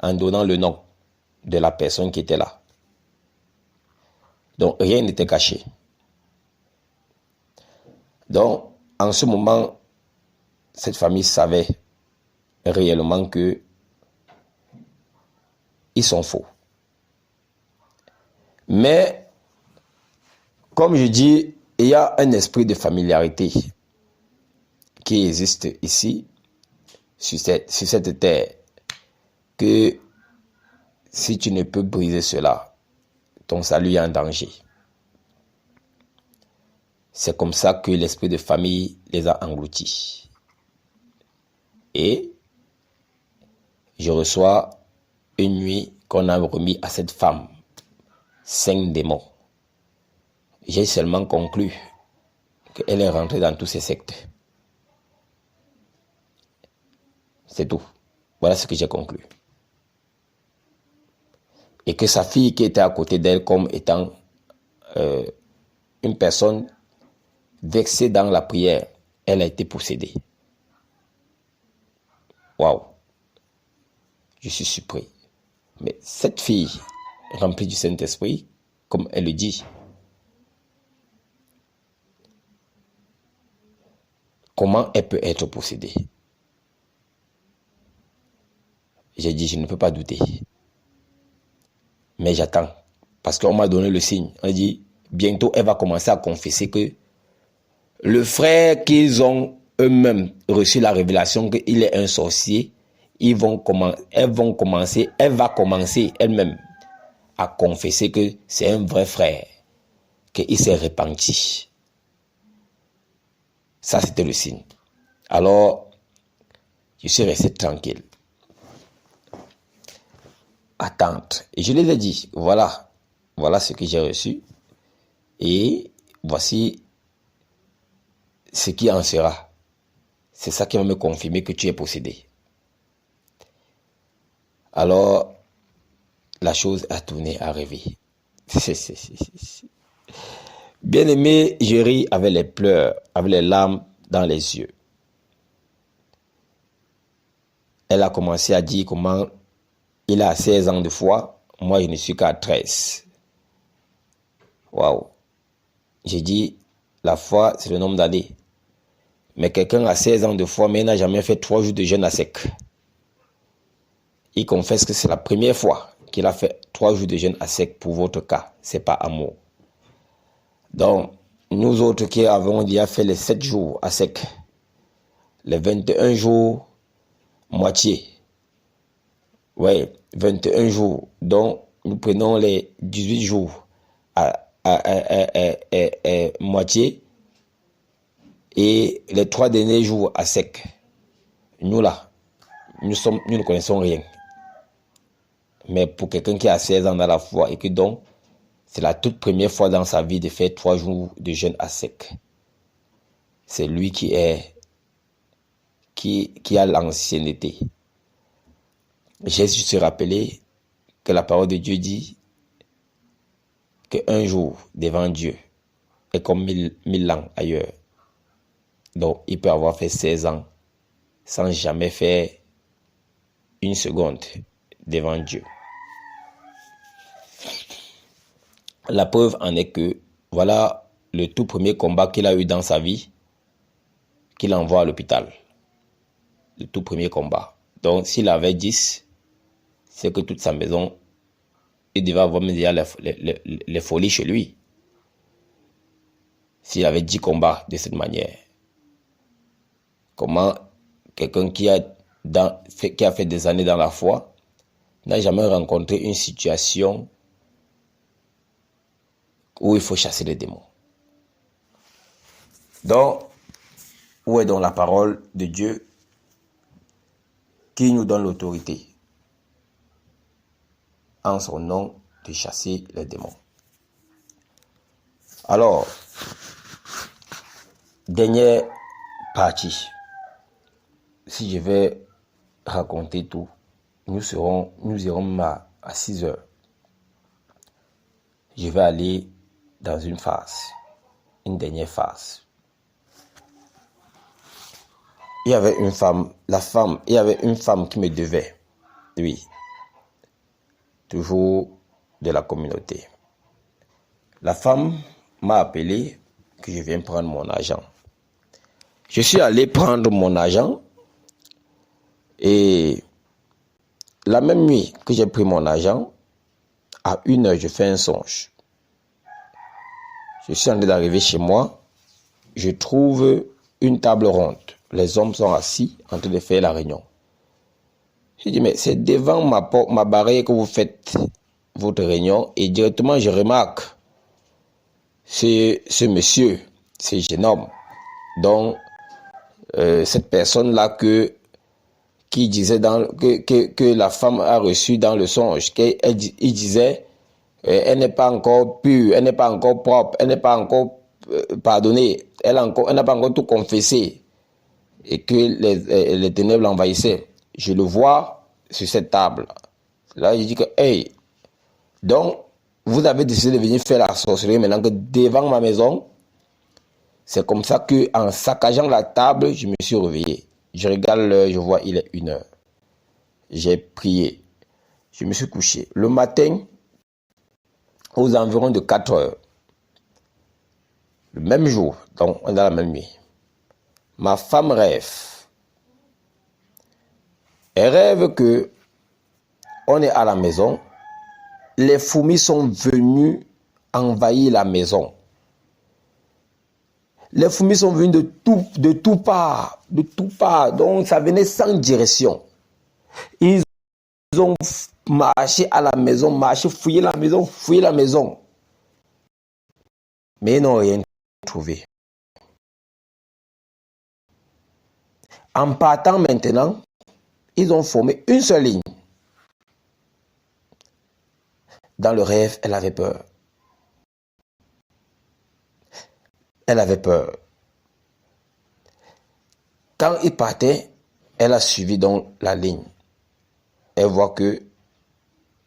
en donnant le nom de la personne qui était là. Donc, rien n'était caché. Donc, en ce moment, cette famille savait réellement que ils sont faux. Mais, comme je dis, il y a un esprit de familiarité qui existe ici, sur cette terre, que si tu ne peux briser cela, ton salut est en danger. C'est comme ça que l'esprit de famille les a engloutis. Et je reçois une nuit qu'on a remis à cette femme 5 démons. J'ai seulement conclu qu'elle est rentrée dans tous ces sectes. C'est tout. Voilà ce que j'ai conclu. Et que sa fille qui était à côté d'elle comme étant une personne vexée dans la prière, elle a été possédée. Waouh! Je suis surpris. Mais cette fille, remplie du Saint-Esprit, comme elle le dit, comment elle peut être possédée? J'ai dit, je ne peux pas douter. Mais j'attends. Parce qu'on m'a donné le signe. On a dit, bientôt, elle va commencer à confesser que le frère qu'ils ont eux-mêmes reçu la révélation qu'il est un sorcier, elle va commencer elle-même à confesser que c'est un vrai frère, qu'il s'est repenti. Ça, c'était le signe. Alors, je suis resté tranquille. Attente. Et je les ai dit, voilà ce que j'ai reçu. Et voici ce qui en sera. C'est ça qui va me confirmer que tu es possédé. Alors, la chose a tourné, a rêvé. Bien aimé, je ris avec les pleurs, avec les larmes dans les yeux. Elle a commencé à dire comment il a 16 ans de foi, moi je ne suis qu'à 13. Waouh. J'ai dit, la foi, c'est le nombre d'années. Mais quelqu'un a 16 ans de foi, mais il n'a jamais fait 3 jours de jeûne à sec. Il confesse que c'est la première fois qu'il a fait 3 jours de jeûne à sec pour votre cas. C'est pas amour. Donc, nous autres qui avons déjà fait les 7 jours à sec, les 21 jours, moitié. Oui, 21 jours. Donc, nous prenons les 18 jours à moitié et les 3 derniers jours à sec. Nous là, nous ne connaissons rien. Mais pour quelqu'un qui a 16 ans dans la foi et que donc, c'est la toute première fois dans sa vie de faire 3 jours de jeûne à sec. C'est lui qui a l'ancienneté. Jésus se rappelait que la parole de Dieu dit qu'un jour devant Dieu est comme 1000 ans ailleurs. Donc, il peut avoir fait 16 ans sans jamais faire une seconde devant Dieu. La preuve en est que, voilà le tout premier combat qu'il a eu dans sa vie, qu'il envoie à l'hôpital. Le tout premier combat. Donc, s'il avait 10, c'est que toute sa maison, il devait avoir déjà les folies chez lui. S'il avait 10 combats de cette manière. Comment quelqu'un qui a fait des années dans la foi n'a jamais rencontré une situation où il faut chasser les démons. Donc, où est donc la parole de Dieu qui nous donne l'autorité en son nom de chasser les démons? Alors, dernière partie. Si je vais raconter tout, nous irons à 6 heures. Je vais aller dans une phase, une dernière phase. Il y avait une femme, il y avait une femme qui me devait, oui, toujours de la communauté. La femme m'a appelé que je viens prendre mon argent. Je suis allé prendre mon argent et la même nuit que j'ai pris mon argent, à 1 heure, je fais un songe. Je suis en train d'arriver chez moi, je trouve une table ronde. Les hommes sont assis en train de faire la réunion. Je dis, mais c'est devant ma barrière que vous faites votre réunion et directement je remarque ce monsieur, ce jeune homme, dont cette personne-là qui disait que la femme a reçu dans le songe, il disait elle n'est pas encore pure, elle n'est pas encore propre, elle n'est pas encore pardonnée, elle n'a pas encore tout confessé et que les ténèbres l'envahissaient. Je le vois sur cette table. Là, je dis que, hey, donc, vous avez décidé de venir faire la sorcellerie maintenant que devant ma maison. C'est comme ça qu'en saccageant la table, je me suis réveillé. Je regarde l'heure, je vois, il est 1 heure. J'ai prié. Je me suis couché. Le matin, aux environs de 4 heures, le même jour, donc on est dans la même nuit, ma femme rêve. Elle rêve que on est à la maison, les fourmis sont venues envahir la maison. Les fourmis sont venues de tout part, donc ça venait sans direction. Ils ont marché à la maison, fouillé la maison, mais ils n'ont rien trouvé. En partant maintenant, ils ont formé une seule ligne. Dans le rêve, elle avait peur. Elle avait peur. Quand ils partaient, elle a suivi donc la ligne. Elle voit que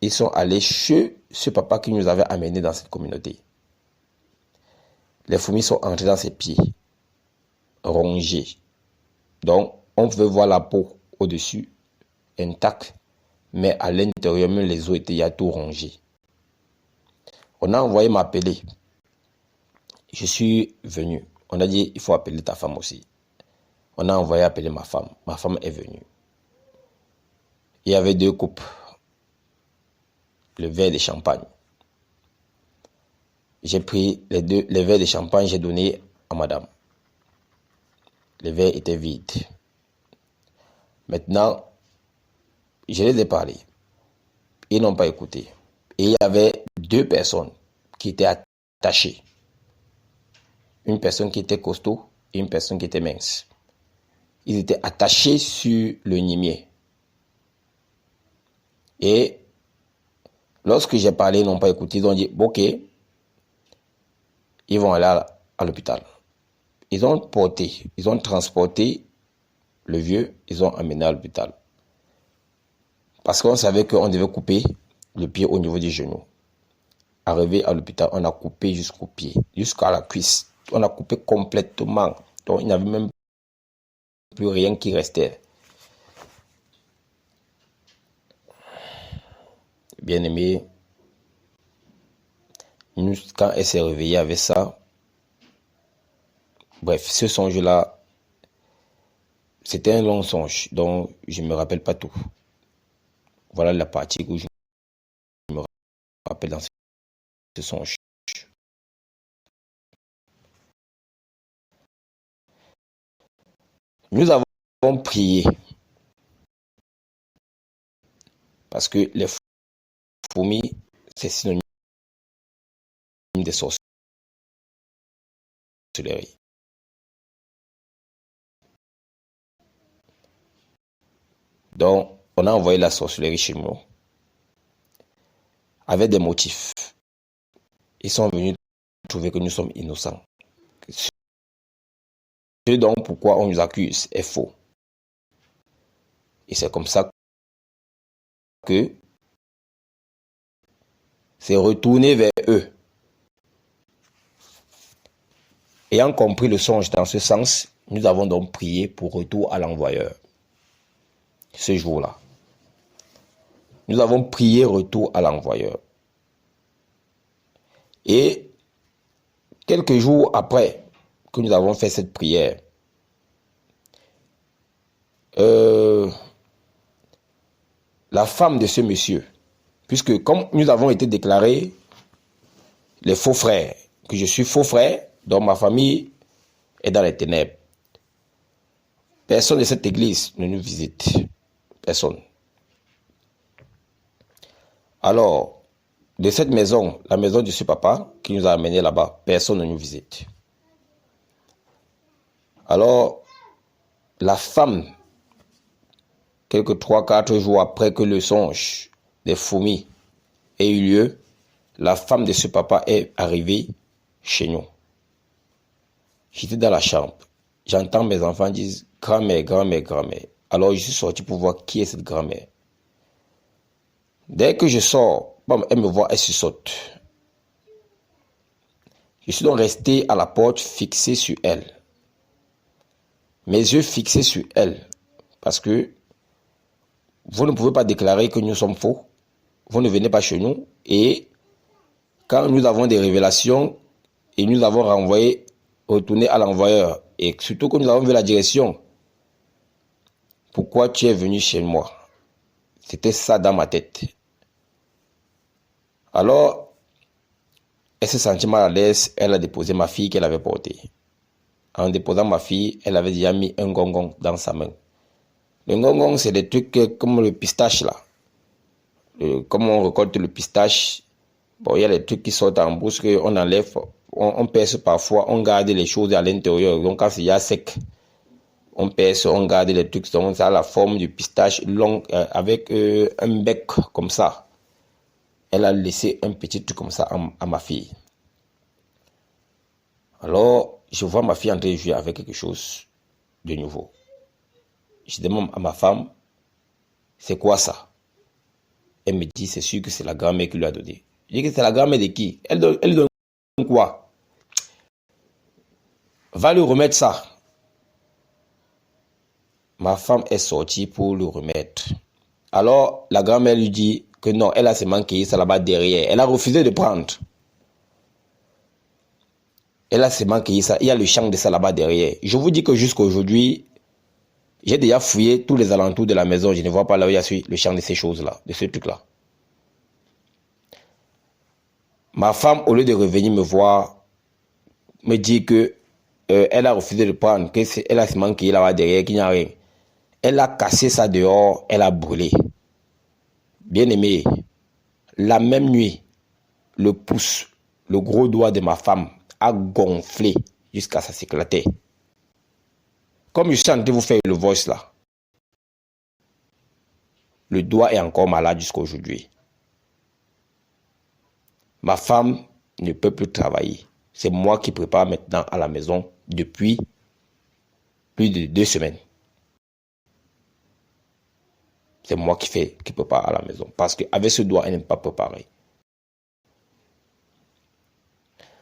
ils sont allés chez ce papa qui nous avait amenés dans cette communauté. Les fourmis sont entrées dans ses pieds, rongées. Donc, on pouvait voir la peau au-dessus, intacte, mais à l'intérieur, même les os étaient déjà tout rongés. On a envoyé m'appeler. Je suis venu. On a dit, il faut appeler ta femme aussi. On a envoyé appeler ma femme. Ma femme est venue. Il y avait 2 coupes. Le verre de champagne. J'ai pris les verres de champagne, j'ai donné à madame. Les verres étaient vides. Maintenant, je les ai parlé. Ils n'ont pas écouté. Et il y avait 2 personnes qui étaient attachées. Une personne qui était costaud et une personne qui était mince. Ils étaient attachés sur le nimier. Et lorsque j'ai parlé, ils n'ont pas écouté. Ils ont dit, ok, ils vont aller à l'hôpital. Ils ont transporté le vieux, ils ont amené à l'hôpital. Parce qu'on savait qu'on devait couper le pied au niveau du genou. Arrivé à l'hôpital, on a coupé jusqu'au pied, jusqu'à la cuisse. On a coupé complètement Donc, il n'y avait même plus rien qui restait. Bien aimé, quand elle s'est réveillée avec ça, bref, ce songe-là, c'était un long songe, donc je ne me rappelle pas tout. Voilà la partie où je me rappelle dans ce songe. Nous avons prié parce que les fourmis, c'est synonyme des sorcelleries. Donc, on a envoyé la sorcellerie chez nous avec des motifs. Ils sont venus trouver que nous sommes innocents. Ce donc pourquoi on nous accuse est faux. Et c'est comme ça que c'est retourné vers eux. Ayant compris le songe dans ce sens, nous avons donc prié pour retour à l'envoyeur. Ce jour-là. Nous avons prié retour à l'envoyeur. Et quelques jours après que nous avons fait cette prière, la femme de ce monsieur, puisque comme nous avons été déclarés les faux frères, que je suis faux frère, donc ma famille est dans les ténèbres. Personne de cette église ne nous visite. Personne. Alors, de cette maison, la maison de ce papa qui nous a amenés là-bas, personne ne nous visite. Alors, la femme, quelques 3-4 jours après que le songe des fourmis ait eu lieu, la femme de ce papa est arrivée chez nous. J'étais dans la chambre. J'entends mes enfants dire grand-mère, grand-mère, grand-mère. Alors je suis sorti pour voir qui est cette grand-mère. Dès que je sors, elle me voit, elle se saute. Je suis donc resté à la porte fixé sur elle. Mes yeux fixés sur elle. Parce que vous ne pouvez pas déclarer que nous sommes faux. Vous ne venez pas chez nous. Et quand nous avons des révélations et nous avons renvoyé, retourné à l'envoyeur, et surtout que nous avons vu la direction, pourquoi tu es venu chez moi? C'était ça dans ma tête. Alors, elle s'est sentie mal à l'aise, elle a déposé ma fille qu'elle avait portée. En déposant ma fille, elle avait déjà mis un gongon dans sa main. Le gongon, c'est des trucs comme le pistache là. Comme on récolte le pistache, bon, il y a des trucs qui sortent en bouche, on enlève, on pèse parfois, on garde les choses à l'intérieur. Donc quand c'est déjà sec, on pèse, on garde les trucs. Donc ça a la forme du pistache long, avec un bec comme ça. Elle a laissé un petit truc comme ça à ma fille. Alors, je vois ma fille en train de jouer avec quelque chose de nouveau. Je demande à ma femme, c'est quoi ça? Elle me dit, c'est sûr que c'est la grand-mère qui lui a donné. Je dis que c'est la grand-mère de qui? Elle donne quoi? Va lui remettre ça. Ma femme est sortie pour le remettre. Alors, la grand-mère lui dit que non, elle a seulement cueilli ça là-bas derrière. Elle a refusé de prendre. Elle a seulement cueilli ça. Il y a le champ de ça là-bas derrière. Je vous dis que jusqu'à aujourd'hui, j'ai déjà fouillé tous les alentours de la maison. Je ne vois pas là où il y a le champ de ces choses-là, de ce truc-là. Ma femme, au lieu de revenir me voir, me dit que elle a refusé de prendre, qu'elle a seulement cueilli là-bas derrière, qu'il n'y a rien. Elle a cassé ça dehors, elle a brûlé. Bien aimé, la même nuit, le pouce, le gros doigt de ma femme a gonflé jusqu'à ça s'éclater. Comme je suis en train de vous faire le voice là, le doigt est encore malade jusqu'à aujourd'hui. Ma femme ne peut plus travailler. C'est moi qui prépare maintenant à la maison depuis plus de 2 semaines. C'est moi qui prépare à la maison. Parce qu'avec ce doigt, elle n'aime pas préparer.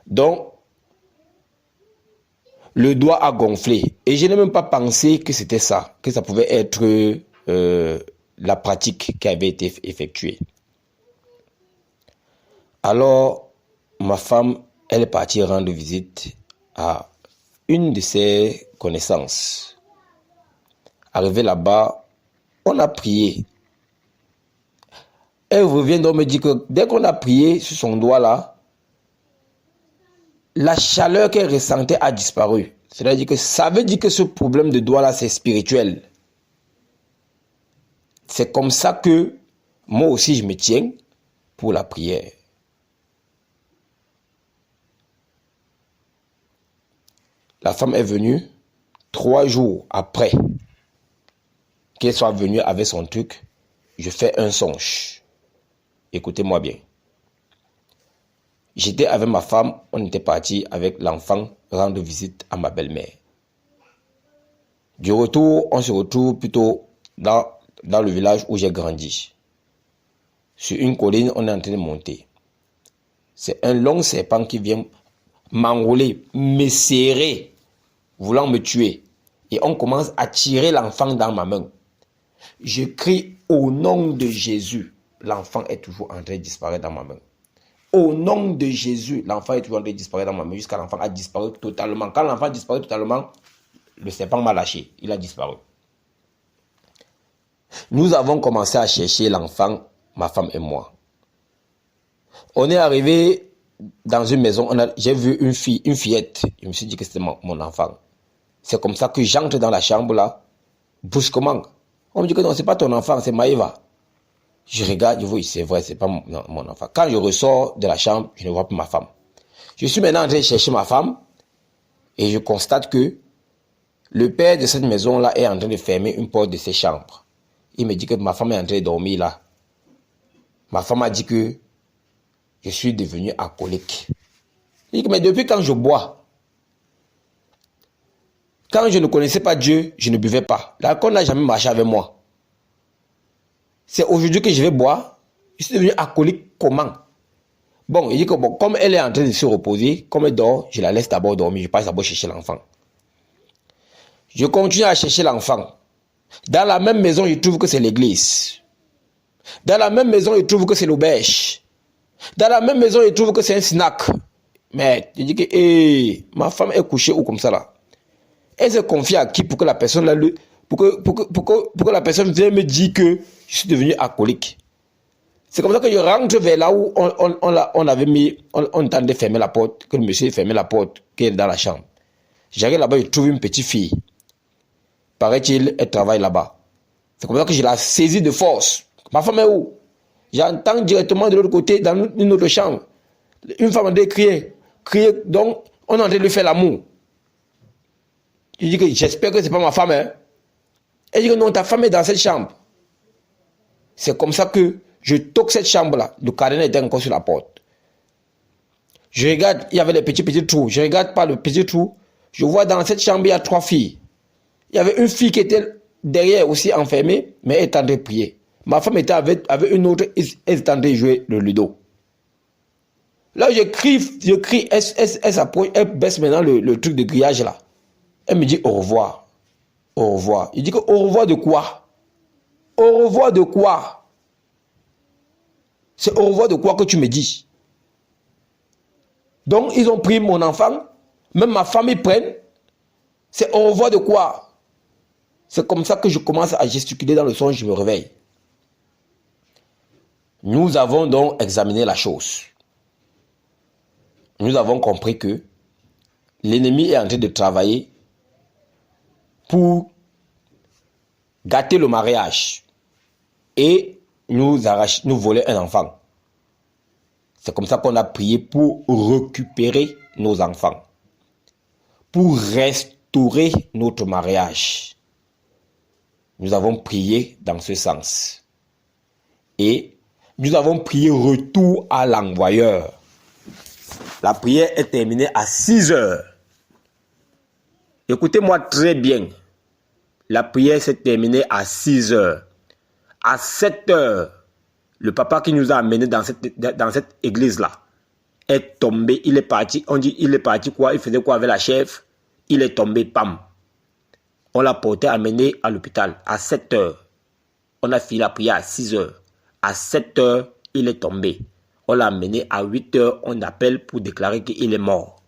Donc, le doigt a gonflé. Et je n'ai même pas pensé que c'était ça, que ça pouvait être la pratique qui avait été effectuée. Alors, ma femme, elle est partie rendre visite à une de ses connaissances. Arrivée là-bas, on a prié. Elle revient donc me dire que dès qu'on a prié sur son doigt là, la chaleur qu'elle ressentait a disparu. C'est-à-dire que ça veut dire que ce problème de doigt là, c'est spirituel. C'est comme ça que moi aussi je me tiens pour la prière. La femme est venue 3 jours après qu'elle soit venue avec son truc. Je fais un songe. Écoutez-moi bien. J'étais avec ma femme, on était parti avec l'enfant rendre visite à ma belle-mère. Du retour, on se retrouve plutôt dans le village où j'ai grandi. Sur une colline, on est en train de monter. C'est un long serpent qui vient m'enrouler, me serrer, voulant me tuer. Et on commence à tirer l'enfant dans ma main. Je crie au nom de Jésus. L'enfant est toujours en train de disparaître dans ma main. Au nom de Jésus, l'enfant est toujours en train de disparaître dans ma main jusqu'à l'enfant a disparu totalement. Quand l'enfant a disparu totalement, le serpent m'a lâché. Il a disparu. Nous avons commencé à chercher l'enfant, ma femme et moi. On est arrivé dans une maison, j'ai vu une fillette. Je me suis dit que c'était mon enfant. C'est comme ça que j'entre dans la chambre là, brusquement. On me dit que non, c'est pas ton enfant, c'est Maïva. Je regarde, je vois, c'est vrai, c'est pas mon enfant. Quand je ressors de la chambre, je ne vois plus ma femme. Je suis maintenant en train de chercher ma femme et je constate que le père de cette maison-là est en train de fermer une porte de ses chambres. Il me dit que ma femme est en train de dormir là. Ma femme a dit que je suis devenu alcoolique. Il dit que mais depuis quand je bois, quand je ne connaissais pas Dieu, je ne buvais pas. L'alcool n'a jamais marché avec moi. C'est aujourd'hui que je vais boire. Je suis devenu alcoolique comment? Bon, il dit que bon, comme elle est en train de se reposer, comme elle dort, je la laisse d'abord dormir. Je passe d'abord chercher l'enfant. Je continue à chercher l'enfant. Dans la même maison, je trouve que c'est l'église. Dans la même maison, je trouve que c'est l'auberge. Dans la même maison, je trouve que c'est un snack. Mais je dis que ma femme est couchée ou comme ça là. Elle se confie à qui pour que la personne là, pour que la personne vienne me dire que je suis devenu alcoolique. C'est comme ça que je rentre vers là où on avait mis, on tendait fermer la porte, que le monsieur fermait la porte, qui est dans la chambre. J'arrive là-bas, je trouve une petite fille. Paraît-il, elle travaille là-bas. C'est comme ça que je la saisis de force. Ma femme est où? J'entends directement de l'autre côté, dans une autre chambre, une femme a crier. Donc, on est en train de lui faire l'amour. Je dis que j'espère que ce n'est pas ma femme. Hein? Elle dit que non, ta femme est dans cette chambre. C'est comme ça que je toque cette chambre-là. Le cadenas était encore sur la porte. Je regarde, il y avait les petits trous. Je regarde par le petit trou. Je vois dans cette chambre, il y a 3 filles. Il y avait une fille qui était derrière aussi enfermée, mais elle était en train de prier. Ma femme était avec une autre, elle était en train de jouer le ludo. Là, je crie, elle s'approche, elle baisse maintenant le truc de grillage là. Elle me dit au revoir. Au revoir. Il dit que au revoir de quoi? Au revoir de quoi? C'est au revoir de quoi que tu me dis? Donc, ils ont pris mon enfant, même ma femme, ils prennent. C'est au revoir de quoi? C'est comme ça que je commence à gesticuler dans le songe, je me réveille. Nous avons donc examiné la chose. Nous avons compris que l'ennemi est en train de travailler pour gâter le mariage et nous voler un enfant. C'est comme ça qu'on a prié pour récupérer nos enfants, pour restaurer notre mariage. Nous avons prié dans ce sens. Et nous avons prié retour à l'envoyeur. La prière est terminée à 6 heures. Écoutez-moi très bien. La prière s'est terminée à 6 heures. À 7 heures, le papa qui nous a amenés dans cette église-là est tombé. Il est parti. On dit, il est parti quoi? Il faisait quoi avec la chef? il est tombé, pam. On l'a porté, amené à l'hôpital à 7 heures. On a fini la prière à 6 heures. À 7 heures, il est tombé. On l'a amené à 8 heures, on appelle pour déclarer qu'il est mort.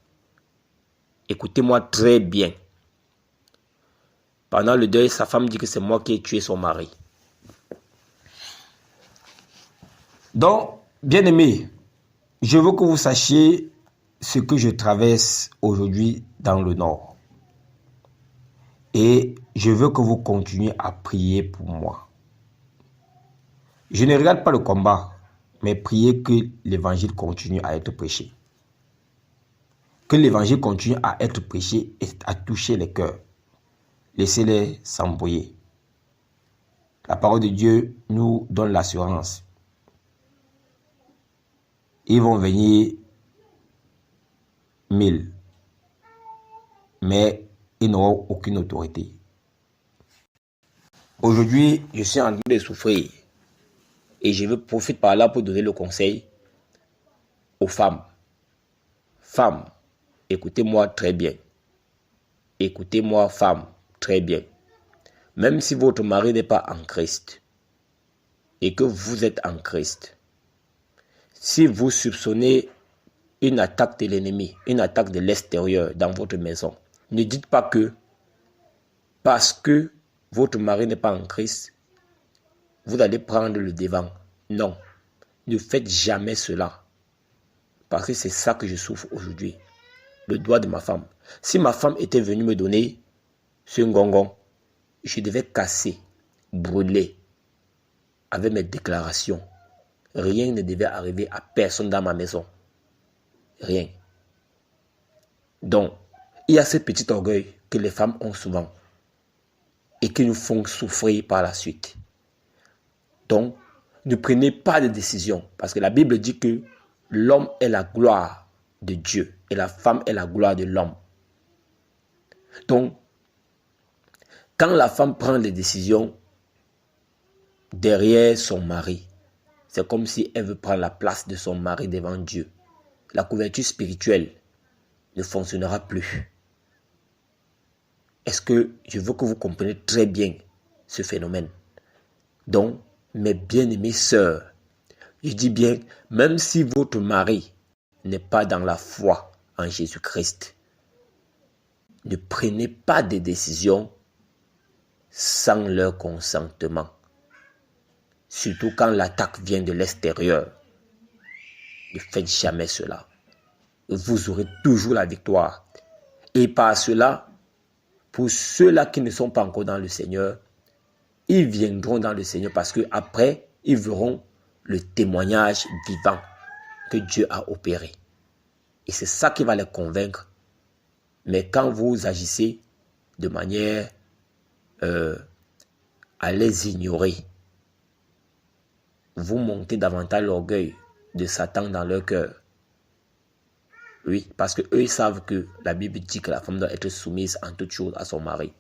Écoutez-moi très bien. Pendant le deuil, sa femme dit que c'est moi qui ai tué son mari. Donc, bien-aimés, je veux que vous sachiez ce que je traverse aujourd'hui dans le Nord. Et je veux que vous continuiez à prier pour moi. Je ne regarde pas le combat, mais priez que l'évangile continue à être prêché. Que l'évangile continue à être prêché et à toucher les cœurs. Laissez-les s'embrouiller. La parole de Dieu nous donne l'assurance. Ils vont venir 1000, mais ils n'auront aucune autorité. Aujourd'hui, je suis en train de souffrir et je veux profiter par là pour donner le conseil aux femmes. Femmes, écoutez-moi très bien. Écoutez-moi, femmes, très bien. Même si votre mari n'est pas en Christ et que vous êtes en Christ, si vous soupçonnez une attaque de l'ennemi, une attaque de l'extérieur dans votre maison, ne dites pas que parce que votre mari n'est pas en Christ, vous allez prendre le devant. Non, ne faites jamais cela. Parce que c'est ça que je souffre aujourd'hui. Le doigt de ma femme. Si ma femme était venue me donner ce ngongon, je devais casser, brûler avec mes déclarations. Rien ne devait arriver à personne dans ma maison. Rien. Donc, il y a ce petit orgueil que les femmes ont souvent et qui nous font souffrir par la suite. Donc, ne prenez pas de décision parce que la Bible dit que l'homme est la gloire de Dieu et la femme est la gloire de l'homme. Donc, quand la femme prend des décisions derrière son mari, c'est comme si elle veut prendre la place de son mari devant Dieu. La couverture spirituelle ne fonctionnera plus. Est-ce que je veux que vous compreniez très bien ce phénomène? Donc, mes bien-aimées sœurs, je dis bien, même si votre mari n'est pas dans la foi en Jésus-Christ, ne prenez pas de décisions sans leur consentement. Surtout quand l'attaque vient de l'extérieur. Ne faites jamais cela. Vous aurez toujours la victoire. Et par cela, pour ceux-là qui ne sont pas encore dans le Seigneur, ils viendront dans le Seigneur parce qu'après, ils verront le témoignage vivant que Dieu a opéré. Et c'est ça qui va les convaincre. Mais quand vous agissez de manière à les ignorer, vous montez davantage l'orgueil de Satan dans leur cœur. Oui, parce qu'eux, ils savent que la Bible dit que la femme doit être soumise en toutes choses à son mari.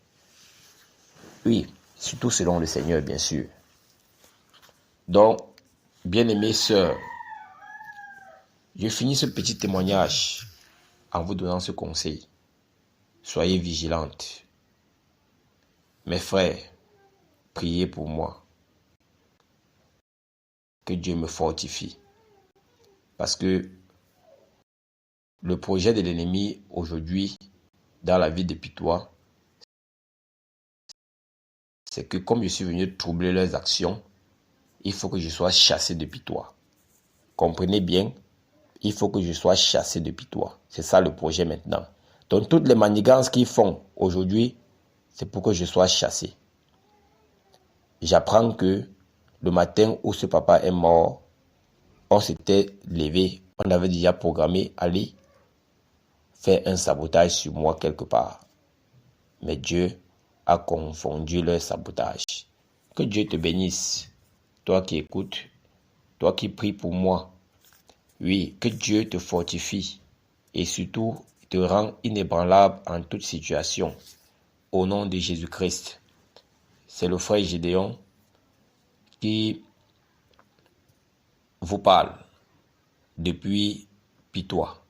Oui, surtout selon le Seigneur, bien sûr. Donc, bien-aimées sœurs, je finis ce petit témoignage en vous donnant ce conseil. Soyez vigilantes. Mes frères, priez pour moi. Que Dieu me fortifie. Parce que le projet de l'ennemi aujourd'hui, dans la vie de Pitois, c'est que comme je suis venu troubler leurs actions, il faut que je sois chassé de Pitois. Comprenez bien, il faut que je sois chassé de Pitois. C'est ça le projet maintenant. Donc toutes les manigances qu'ils font aujourd'hui, c'est pour que je sois chassé. J'apprends que le matin où ce papa est mort, on s'était levé, on avait déjà programmé aller faire un sabotage sur moi quelque part. Mais Dieu a confondu leur sabotage. Que Dieu te bénisse, toi qui écoutes, toi qui pries pour moi. Oui, que Dieu te fortifie et surtout te rend inébranlable en toute situation. Au nom de Jésus-Christ. C'est le frère Gédéon qui vous parle depuis Pitois,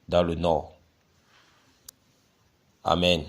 dans le nord. Amen.